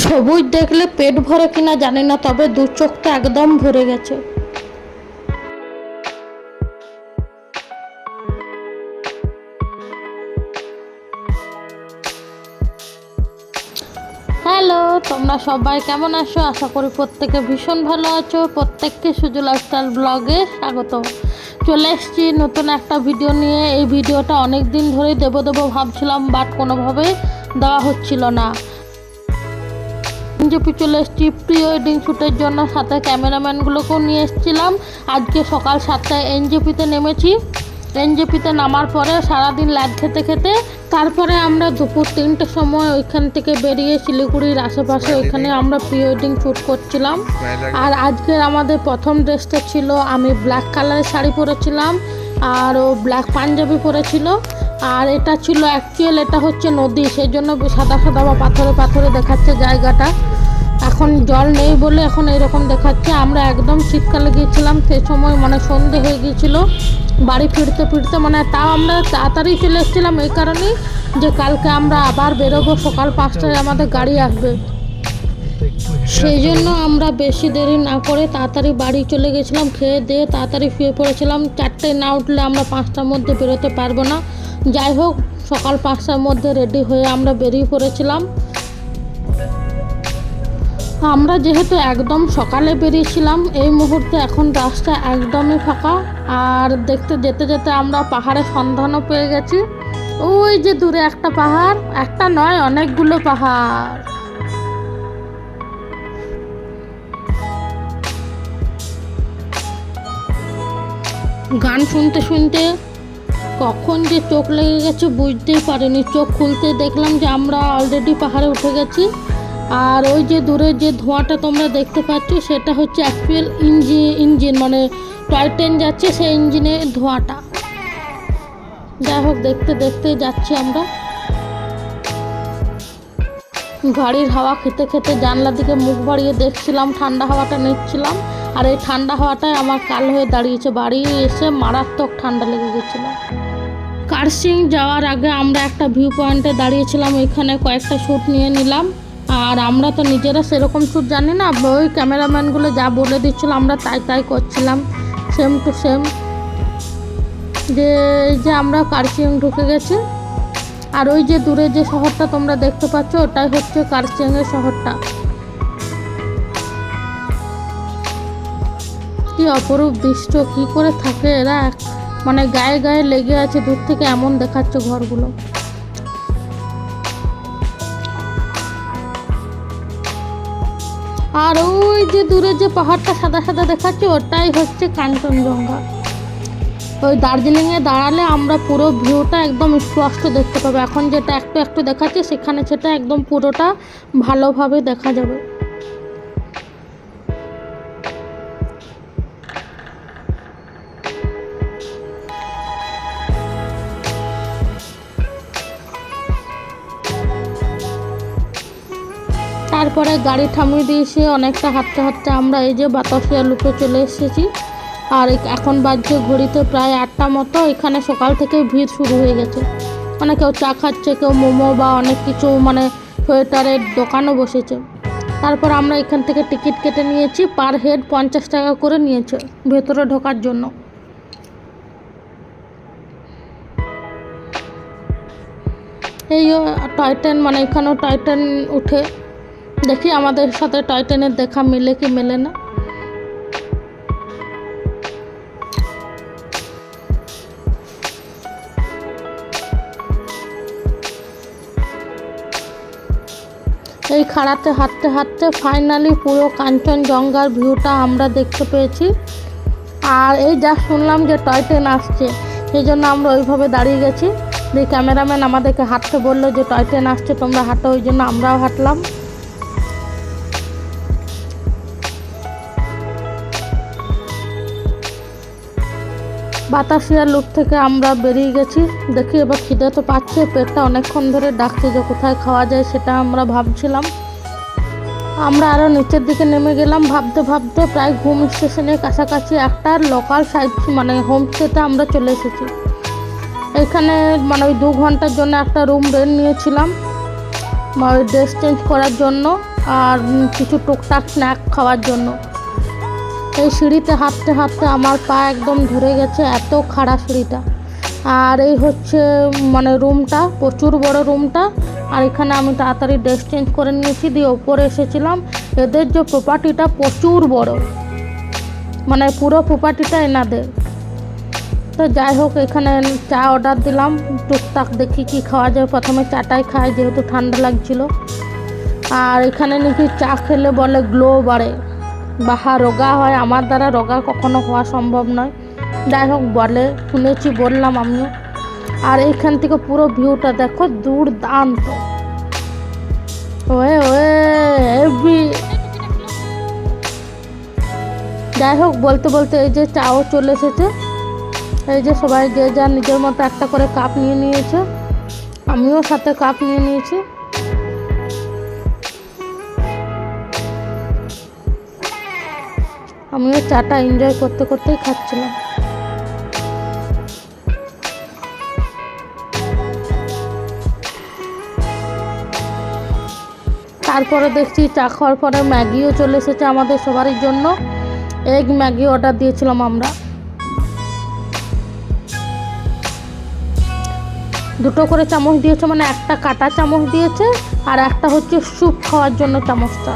সবুজ দেখলে পেট ভরে কিনা জানি না, তবে দু চোখটা একদম ভরে গেছে। হ্যালো, তোমরা সবাই কেমন আছো? আশা করি প্রত্যেকে ভীষণ ভালো আছো। প্রত্যেককে সুজু লাইফস্টাইল ব্লগে স্বাগত। চলে এসেছি নতুন একটা ভিডিও নিয়ে। এই ভিডিওটা অনেক দিন ধরেই দেবো ভাবছিলাম, বাট কোনোভাবে দেওয়া হচ্ছিল না। এনজেপি চলে এসেছি প্রি ওয়েডিং শ্যুটের জন্য, সাথে ক্যামেরাম্যানগুলোকেও নিয়ে এসেছিলাম। আজকে সকাল 7টায় এনজেপিতে নেমেছি। এনজেপিতে নামার পরে সারাদিন ল্যাদ খেতে খেতে তারপরে আমরা দুপুর 3টের সময় ওইখান থেকে বেরিয়ে শিলিগুড়ির আশেপাশে ওইখানে আমরা প্রি ওয়েডিং শ্যুট করছিলাম। আর আজকের আমাদের প্রথম ড্রেসটা ছিল, আমি ব্ল্যাক কালারের শাড়ি পরেছিলাম আর ও ব্ল্যাক পাঞ্জাবি পরেছিল। আর এটা ছিল অ্যাকচুয়াল, এটা হচ্ছে নদী, সেই জন্য সাদা সাদা বা পাথরে পাথরে দেখাচ্ছে জায়গাটা। এখন জল নেই বলে এখন এইরকম দেখাচ্ছে। আমরা একদম শীতকালে গিয়েছিলাম, সেই সময় মানে সন্ধে হয়ে গিয়েছিল। বাড়ি ফিরতে ফিরতে মানে তাও আমরা তাড়াতাড়ি চলে এসেছিলাম এই কারণেই যে কালকে আমরা আবার বেরোবো, সকাল 5টায় আমাদের গাড়ি আসবে। সেই জন্য আমরা বেশি দেরি না করে তাড়াতাড়ি বাড়ি চলে গেছিলাম। খেয়ে দিয়ে তাড়াতাড়ি শুয়ে পড়েছিলাম। 4টায় না উঠলে আমরা 5টার মধ্যে বেরোতে পারবো না। যাই হোক, সকাল 5টার মধ্যে রেডি হয়ে আমরা বেরিয়ে পড়েছিলাম। আমরা যেহেতু একদম সকালে বেরিয়েছিলাম, এই মুহূর্তে এখন রাস্তা একদমই ফাঁকা। আর দেখতে যেতে যেতে আমরা পাহাড়ের সন্ধানও পেয়ে গেছি। ওই যে দূরে একটা পাহাড়, একটা নয় অনেকগুলো পাহাড়। গান শুনতে শুনতে কখন যে চোখ লেগে গেছে বুঝতেই পারিনি। চোখ খুলতে দেখলাম যে আমরা অলরেডি পাহাড়ে উঠে গেছি। আর ওই যে দূরে যে ধোঁয়াটা তোমরা দেখতে পাচ্ছ, সেটা হচ্ছে অ্যাকচুয়াল ইঞ্জিন মানে টয় ট্রেন যাচ্ছে, সেই ইঞ্জিনের ধোঁয়াটা। যাই হোক, দেখতে দেখতে যাচ্ছি আমরা। গাড়ির হাওয়া খেতে খেতে জানলার দিকে মুখ বাড়িয়ে দেখছিলাম, ঠান্ডা হাওয়াটা নিচ্ছিলাম। আর এই ঠান্ডা হাওয়াটাই আমার কাল হয়ে দাঁড়িয়েছে। বাড়ি এসে মারাত্মক ঠান্ডা লেগে গেছিলো। কার্সিং যাওয়ার আগে আমরা একটা ভিউ পয়েন্টে দাঁড়িয়েছিলাম, ওইখানে কয়েকটা শ্যুট নিয়ে নিলাম। আর আমরা তো নিজেরা সেরকম শ্যুট জানি না, ওই ক্যামেরাম্যানগুলো যা বলে দিচ্ছিলো আমরা তাই করছিলাম, সেম টু সেম। যে আমরা কার্সিং ঢুকে গেছি। আর ওই যে দূরে যে শহরটা তোমরা দেখতে পাচ্ছ, ওটাই হচ্ছে কার্সিংয়ের শহরটা। কি অপরূপ দৃশ্য, কি করে থাকে এরা, মানে গায়ে গায়ে লেগে আছে। দূর থেকে এমন দেখাচ্ছে ঘরগুলো। আর ওই যে দূরে যে পাহাড়টা সাদা সাদা দেখাচ্ছে, ওটাই হচ্ছে কাঞ্চনজঙ্ঘা। ওই দার্জিলিংয়ে দাঁড়ালে আমরা পুরো ভিউটা একদম স্পষ্ট দেখতে পাবো। এখন যেটা একটু একটু দেখাচ্ছে, সেখানে সেটা একদম পুরোটা ভালোভাবে দেখা যাবে। তারপরে গাড়ি থামিয়ে দিয়েছে। অনেকটা হাঁটতে হাঁটতে আমরা এই যে বাতাসিয়া লুপে চলে এসেছি। আর এখন বাজছে ঘড়িতে প্রায় 8টা মতো। এখানে সকাল থেকে ভিড় শুরু হয়ে গেছে, মানে কেউ চা খাচ্ছে, কেউ মোমো বা অনেক কিছু মানে সোয়েটারের দোকানও বসেছে। তারপর আমরা এখান থেকে টিকিট কেটে নিয়েছি, পার হেড 50 টাকা করে নিয়েছে ভেতরে ঢোকার জন্য। এই টয় ট্রেন, মানে এখানেও টয় ট্রেন উঠে দেখি আমাদের সাথে টয় ট্রেনের দেখা মেলে কি মেলে না। এই খাড়াতে হাঁটতে হাঁটতে ফাইনালি পুরো কাঞ্চনজঙ্ঘার ভিউটা আমরা দেখতে পেয়েছি। আর এই যা শুনলাম যে টয় ট্রেন আসছে, সেই জন্য আমরা ওইভাবে দাঁড়িয়ে গেছি। যে ক্যামেরাম্যান আমাদেরকে হাঁটতে বললো যে টয় ট্রেন আসছে, তোমরা হাঁটো, ওই জন্য আমরাও হাঁটলাম। বাতাসিয়া লুপ থেকে আমরা বেরিয়ে গেছি। দেখি এবার খিদে তো পাচ্ছে, পেটটা অনেকক্ষণ ধরে ডাকছে, যে কোথায় খাওয়া যায় সেটা আমরা ভাবছিলাম। আমরা আরও নিচের দিকে নেমে গেলাম। ভাবতে ভাবতে প্রায় ঘুম স্টেশনের কাছাকাছি একটা লোকাল সাইড মানে হোমস্টেতে আমরা চলে এসেছি। এখানে মানে ওই 2 ঘন্টার জন্য একটা রুম রেন্ট নিয়েছিলাম। ড্রেস চেঞ্জ করার জন্য আর কিছু টুকটাক স্ন্যাক খাওয়ার জন্য। এই সিঁড়িতে হাঁটতে হাঁটতে আমার পা একদম ধরে গেছে, এত খাড়া সিঁড়িটা। আর এই হচ্ছে মানে রুমটা, প্রচুর বড় রুমটা। আর এখানে আমি তাড়াতাড়ি ড্রেস চেঞ্জ করে নিয়েছি, দিয়ে ওপরে এসেছিলাম। এদের যে প্রপার্টিটা প্রচুর বড়, মানে পুরো প্রপার্টিটা এনাদের। তো যাই হোক, এখানে চা অর্ডার দিলাম, টুকটাক দেখি কি খাওয়া যায়। প্রথমে চাটাই খাই যেহেতু ঠান্ডা লাগছিল। আর এখানে নাকি চা খেলে বলে গ্লো বাড়ে, বাহা রোগা হয়। আমার দ্বারা রোগা কখনো হওয়া সম্ভব নয়, যাই হোক বলে, শুনেছি, বললাম আমিও। আর এইখান থেকে পুরো ভিউটা দেখো, দুর্দান্ত। Way way heavy. যাই হোক, বলতে বলতে এই যে চাও চলে এসেছে। এই যে সবাই যে যা নিজের মতো একটা করে কাপ নিয়ে নিয়েছে, আমিও সাথে কাপ নিয়ে নিয়েছি। আমিও চাটা এনজয় করতে করতেই খাচ্ছিলাম। তারপরে দেখছি চা খাওয়ার পরে ম্যাগিও চলে এসেছে আমাদের সবারই জন্য। এগ ম্যাগি অর্ডার দিয়েছিলাম আমরা। দুটো করে চামচ দিয়েছে, মানে একটা কাটা চামচ দিয়েছে আর একটা হচ্ছে স্যুপ খাওয়ার জন্য চামচটা।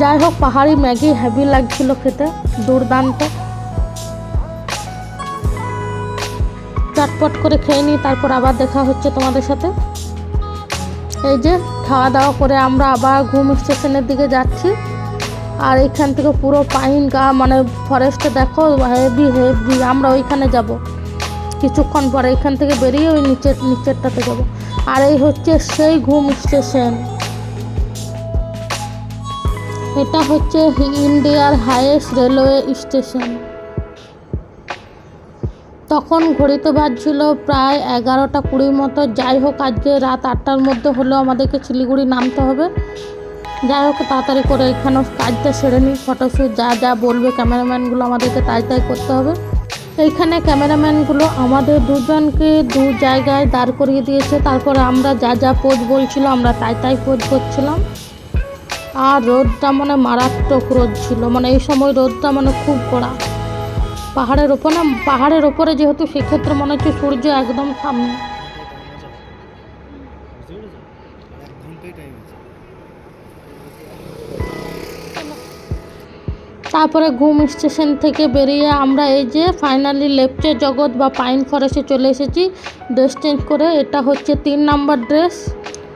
যাই হোক, পাহাড়ি ম্যাগি হেভি লাগছিল খেতে, দুর্দান্ত। চটপট করে খেয়ে নিই, তারপর আবার দেখা হচ্ছে তোমাদের সাথে। এই যে খাওয়া দাওয়া করে আমরা আবার ঘুম স্টেশনের দিকে যাচ্ছি। আর এখান থেকে পুরো পাইন মানে ফরেস্টে দেখো, হেভি হেভি। আমরা ওইখানে যাব কিছুক্ষণ পরে, এখান থেকে বেরিয়ে ওই নিচেরটাতে যাব। আর এই হচ্ছে সেই ঘুম স্টেশন। এটা হচ্ছে ইন্ডিয়ার হাইয়েস্ট রেলওয়ে স্টেশন। তখন ঘড়িতে বাজছিল প্রায় 11:20 মতো। যাই হোক, আজকে রাত 8টার মধ্যে হলেও আমাদেরকে শিলিগুড়ি নামতে হবে। যাই হোক, তাড়াতাড়ি করে এখানেও কাজটা সেরে নিই। ফটোশ্যুট যা যা বলবে ক্যামেরাম্যানগুলো আমাদেরকে তাই করতে হবে। এইখানে ক্যামেরাম্যানগুলো আমাদের দুজনকে দু জায়গায় দাঁড় করিয়ে দিয়েছে। তারপরে আমরা যা যা পোজ বলছিল আমরা তাই পোজ করছিলাম। আর রোদটা মানে মারাত্মক রোদ ছিল, মানে এই সময় রোদটা মানে খুব কড়া। পাহাড়ের ওপরে যেহেতু, সেক্ষেত্রে মনে হচ্ছে সূর্য একদম সামনে। তারপরে ঘুম স্টেশন থেকে বেরিয়ে আমরা এই যে ফাইনালি লেপচা জগৎ বা পাইন ফরেস্টে চলে এসেছি ড্রেস চেঞ্জ করে। এটা হচ্ছে 3 নাম্বার ড্রেস।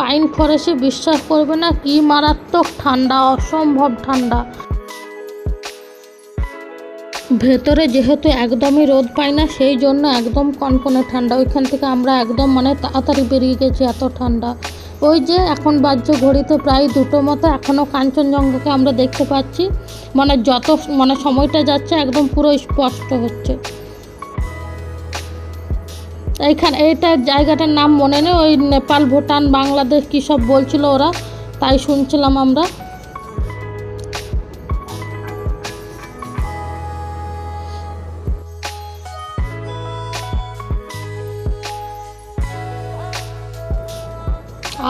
পাইন ফরেস্টে বিশ্বাস করবে না কি মারাত্মক ঠান্ডা, অসম্ভব ঠান্ডা। ভেতরে যেহেতু একদমই রোদ পাই না, সেই জন্য একদম কনকনে ঠান্ডা। ওইখান থেকে আমরা একদম মানে তাড়াতাড়ি বেরিয়ে গেছি, এত ঠান্ডা। ওই যে এখন বাজছে ঘড়িতে প্রায় 2টো মতো, এখনও কাঞ্চনজঙ্ঘাকে আমরা দেখতে পাচ্ছি। মানে যত মানে সময়টা যাচ্ছে একদম পুরো স্পষ্ট হচ্ছে। এইটার জায়গাটার নাম মনে নেই, ওই নেপাল, ভুটান, বাংলাদেশ কী সব বলছিল ওরা, তাই শুনছিলাম আমরা।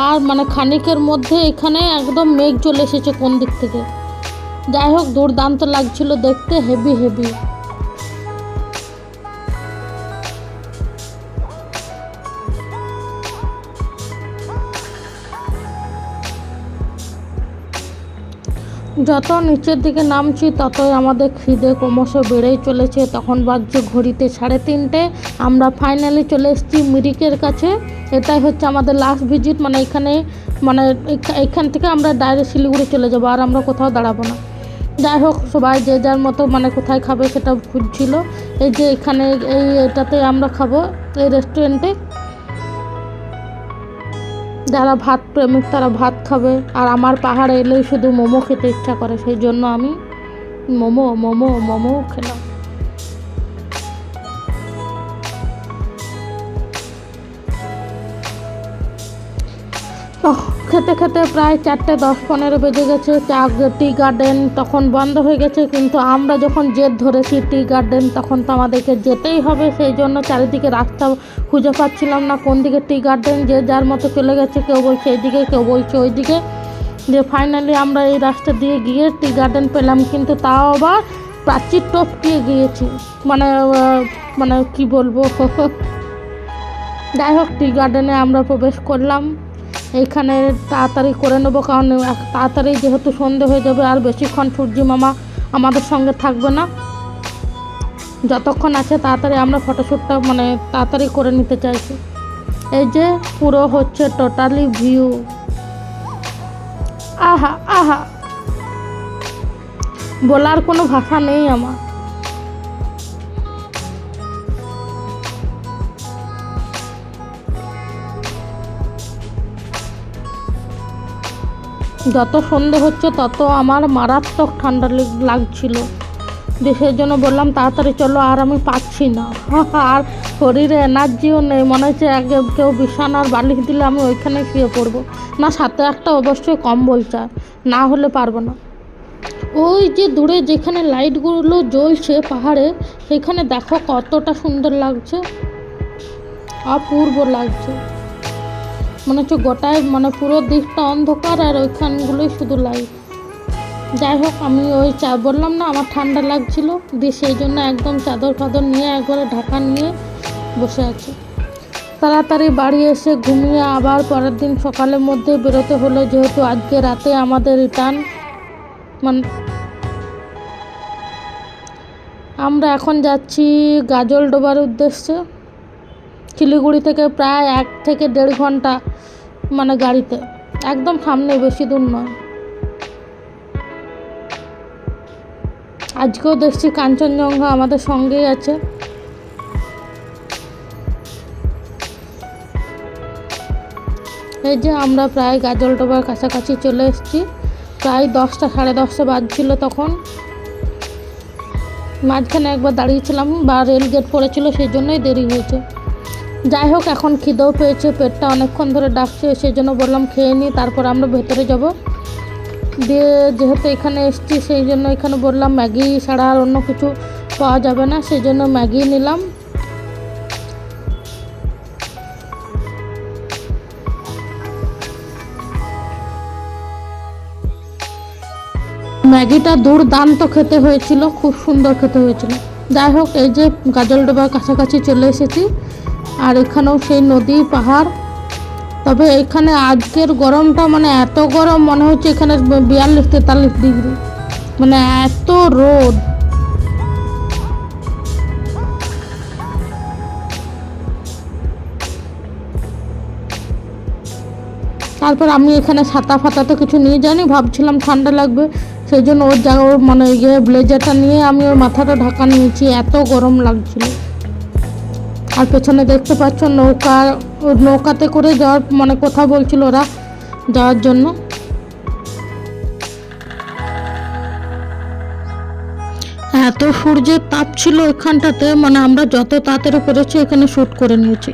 আর মানে খানিকের মধ্যে এখানে একদম মেঘ চলে এসেছে কোন দিক থেকে। যাই হোক, দুর্দান্ত লাগছিল দেখতে, হেভি হেভি। যত নিচের দিকে নামছি ততই আমাদের খিদে ক্রমশ বেড়েই চলেছে। তখন বাজছে ঘড়িতে 3:30। আমরা ফাইনালি চলে এসেছি মিরিকের কাছে। এটাই হচ্ছে আমাদের লাস্ট ভিজিট, মানে এখান থেকে আমরা ডাইরেক্ট শিলিগুড়ি চলে যাবো, আর আমরা কোথাও দাঁড়াবো না। যাই হোক, সবাই যে যার মতো মানে কোথায় খাবে সেটা খুঁজছিল। এই যে এখানে এটাতে আমরা খাবো, এই রেস্টুরেন্টে। যারা ভাত প্রেমিক তারা ভাত খাবে, আর আমার পাহাড়ে এলেই শুধু মোমো খেতে ইচ্ছা করে, সেই জন্য আমি মোমো খেলাম। খেতে খেতে প্রায় 4:10-15 বেজে গেছে। টি গার্ডেন তখন বন্ধ হয়ে গেছে, কিন্তু আমরা যখন জেদ ধরেছি টি গার্ডেন তখন তো আমাদেরকে যেতেই হবে। সেই জন্য চারিদিকে রাস্তা খুঁজে পাচ্ছিলাম না কোন দিকে টি গার্ডেন, যে যার মতো চলে গেছে, কেউ বলছে এইদিকে, কেউ বলছে ওইদিকে। যে ফাইনালি আমরা এই রাস্তা দিয়ে গিয়ে টি গার্ডেন পেলাম, কিন্তু তাও আবার প্রাচীর টপকিয়ে গিয়েছি, মানে মানে কি বলবো। যাই হোক, টি গার্ডেনে আমরা প্রবেশ করলাম। এইখানে তাড়াতাড়ি করে নেবো, কারণ তাড়াতাড়ি যেহেতু সন্ধে হয়ে যাবে, আর বেশিক্ষণ সূর্যি মামা আমাদের সঙ্গে থাকবে না। যতক্ষণ আছে তাড়াতাড়ি আমরা ফটোশ্যুটটা মানে তাড়াতাড়ি করে নিতে চাইছি। এই যে পুরো হচ্ছে টোটালি ভিউ, আহা আহা, বলার কোনো ভাষা নেই আমার। যত সন্ধে হচ্ছে তত আমার মারাত্মক ঠান্ডা লাগছিল, সেই জন্য বললাম তাড়াতাড়ি চলো, আর আমি পাচ্ছি না। আর শরীরে এনার্জিও নেই, মনে হচ্ছে আগে কেউ বিছানার বালিশ দিলে আমি ওইখানে শুয়ে পড়বো। না, সাথে একটা অবশ্যই কম্বল চাই, না হলে পারবো না। ওই যে দূরে যেখানে লাইটগুলো জ্বলছে পাহাড়ে, সেখানে দেখো কতটা সুন্দর লাগছে, অপূর্ব লাগছে। মনে হচ্ছে গোটায় মানে পুরো দিকটা অন্ধকার আর ওইখানগুলোই শুধু লাইট। যাই হোক, আমি ওই বললাম না আমার ঠান্ডা লাগছিল, দিয়ে সেই জন্য একদম চাদর ফাদর নিয়ে একবারে ঢাকা নিয়ে বসে আছি। তাড়াতাড়ি বাড়ি এসে ঘুমিয়ে আবার পরের দিন সকালের মধ্যে বেরোতে হলো, যেহেতু আজকে রাতে আমাদের রিটার্ন। মানে আমরা এখন যাচ্ছি গাজলডোবার উদ্দেশ্যে। শিলিগুড়ি থেকে প্রায় 1 থেকে 1.5 ঘন্টা মানে গাড়িতে, একদম সামনে, বেশি দূর নয়। আজকেও দেখছি কাঞ্চনজঙ্ঘা আমাদের সঙ্গেই আছে। এই যে আমরা প্রায় গাজলডোবার কাছাকাছি চলে এসেছি, প্রায় 10টা 10:30 বাজছিল তখন। মাঝখানে একবার দাঁড়িয়েছিলাম বা রেল গেট পড়েছিল, সেই জন্যই দেরি হয়েছে। যাই হোক, এখন খিদেও পেয়েছে, পেটটা অনেকক্ষণ ধরে ডাকছে, সেই জন্য বললাম খেয়ে নিই, তারপর আমরা ভেতরে যাব। দিয়ে যেহেতু এখানে এসেছি সেই জন্য এখানে বললাম ম্যাগি ছাড়া আর অন্য কিছু পাওয়া যাবে না, সেই জন্য ম্যাগি নিলাম। ম্যাগিটা দুর্দান্ত খেতে হয়েছিল, খুব সুন্দর খেতে হয়েছিল। যাই হোক, এই যে গাজলডোবার কাছাকাছি চলে এসেছি, আর এখানেও সেই নদী পাহাড়। তবে এখানে আজকের গরমটা মানে এত গরম, মনে হচ্ছে এখানে 42-43 ডিগ্রি, মানে এত রোদ। তারপর আমি এখানে ছাতা ফাতা তো কিছু নিয়ে যাইনি, ভাবছিলাম ঠান্ডা লাগবে, সেই জন্য ওর মানে ব্লেজারটা নিয়ে আমি ওর মাথাটা ঢাকা নিয়েছি, এত গরম লাগছিল। আর পেছনে দেখতে পাচ্ছ নৌকাতে করে যাওয়ার মানে কথা বলছিল ওরা যাওয়ার জন্য। এত সূর্যের তাপ ছিল এখানটাতে, মানে আমরা যত তাড়াতাড়ি পেরেছি এখানে শ্যুট করে নিয়েছি।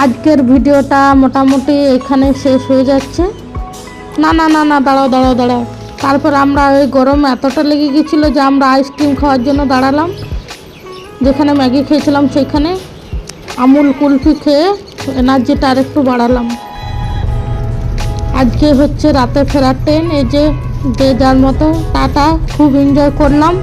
আজকের ভিডিওটা মোটামুটি এখানে শেষ হয়ে যাচ্ছে। না না না না, দাঁড়াও। তারপর আমরা ওই গরম এতটা লেগে গেছিলো যে আমরা আইসক্রিম খাওয়ার জন্য দাঁড়ালাম, যেখানে ম্যাগি খেয়েছিলাম সেখানে। আমুল কুলফি খেয়ে এনার্জিটা আর একটু বাড়ালাম। আজকে হচ্ছে রাতে ফেরার ট্রেন। এই যে যার মতো টাটা, খুব এনজয় করলাম।